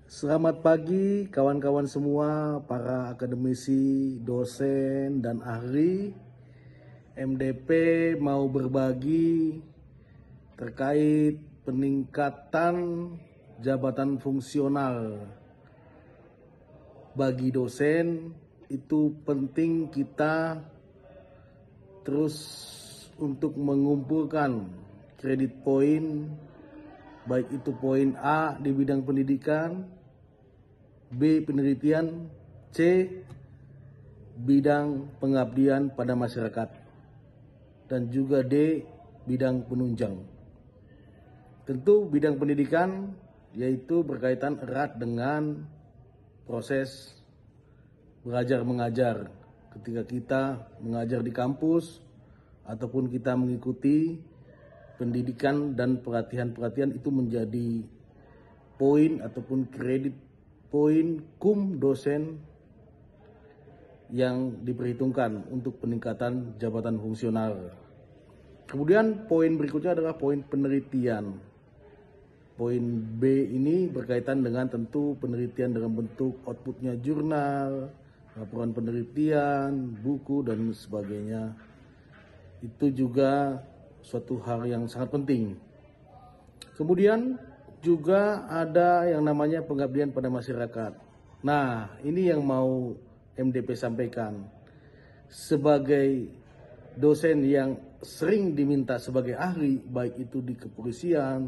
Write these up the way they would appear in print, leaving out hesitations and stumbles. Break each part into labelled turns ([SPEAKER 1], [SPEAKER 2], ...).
[SPEAKER 1] Selamat pagi kawan-kawan semua, para akademisi, dosen, dan ahli. MDP mau berbagi terkait peningkatan jabatan fungsional. Bagi dosen itu penting kita terus untuk mengumpulkan kredit poin, baik itu poin A di bidang pendidikan, B penelitian, C bidang pengabdian pada masyarakat, dan juga D bidang penunjang. Tentu bidang pendidikan yaitu berkaitan erat dengan proses belajar mengajar. Ketika kita mengajar di kampus ataupun kita mengikuti pendidikan dan pelatihan-pelatihan, itu menjadi poin ataupun kredit poin cum dosen yang diperhitungkan untuk peningkatan jabatan fungsional. Kemudian poin berikutnya adalah poin penelitian. Poin B ini berkaitan dengan tentu penelitian dalam bentuk outputnya jurnal, laporan penelitian, buku, dan sebagainya. Itu juga suatu hal yang sangat penting. Kemudian juga ada yang namanya pengabdian pada masyarakat. Nah, ini yang mau MDP sampaikan. Sebagai dosen yang sering diminta sebagai ahli, baik itu di kepolisian,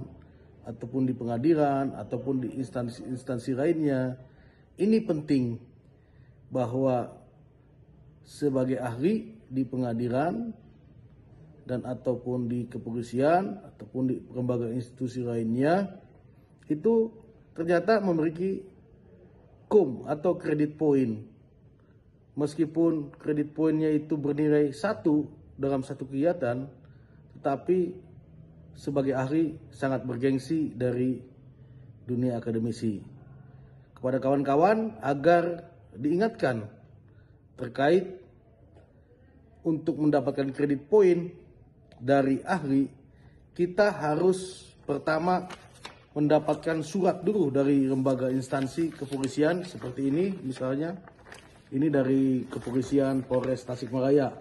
[SPEAKER 1] ataupun di pengadilan, ataupun di instansi-instansi lainnya, ini penting bahwa sebagai ahli di pengadilan dan ataupun di kepolisian ataupun di lembaga institusi lainnya, itu ternyata memiliki cum atau kredit poin. Meskipun kredit poinnya itu bernilai 1 dalam satu kegiatan, tetapi sebagai ahli sangat bergengsi dari dunia akademisi. Kepada kawan-kawan agar diingatkan terkait untuk mendapatkan kredit poin dari ahli, kita harus pertama mendapatkan surat dulu dari lembaga instansi kepolisian seperti ini. Misalnya ini dari Kepolisian Polres Tasikmalaya.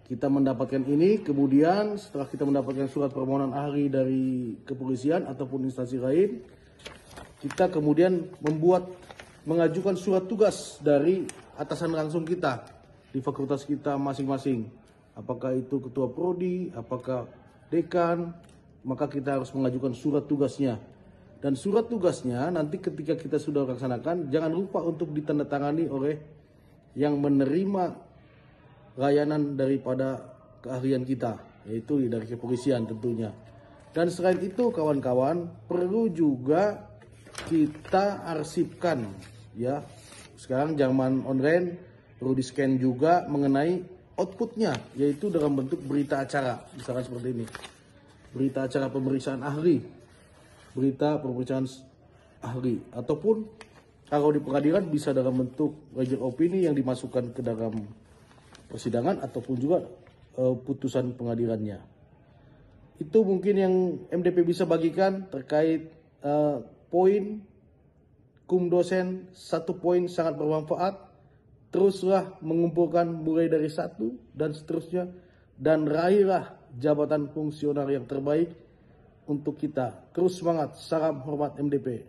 [SPEAKER 1] Kita mendapatkan ini, kemudian setelah kita mendapatkan surat permohonan ahli dari kepolisian ataupun instansi lain, kita kemudian mengajukan surat tugas dari atasan langsung kita di fakultas kita masing-masing. Apakah itu ketua prodi, apakah dekan, maka kita harus mengajukan surat tugasnya. Dan surat tugasnya nanti ketika kita sudah laksanakan, jangan lupa untuk ditandatangani oleh yang menerima layanan daripada keahlian kita, yaitu dari kepolisian tentunya. Dan selain itu kawan-kawan, perlu juga kita arsipkan, ya. Sekarang zaman online, perlu di-scan juga mengenai outputnya, yaitu dalam bentuk berita acara, misalkan seperti ini. Berita acara pemeriksaan ahli, berita pemeriksaan ahli, ataupun kalau di pengadilan bisa dalam bentuk ledger opini yang dimasukkan ke dalam persidangan ataupun juga putusan pengadilannya. Itu mungkin yang MDP bisa bagikan terkait poin cum dosen. 1 poin sangat bermanfaat. Teruslah mengumpulkan mulai dari 1 dan seterusnya, dan raihlah jabatan fungsional yang terbaik untuk kita. Terus semangat, salam hormat MDP.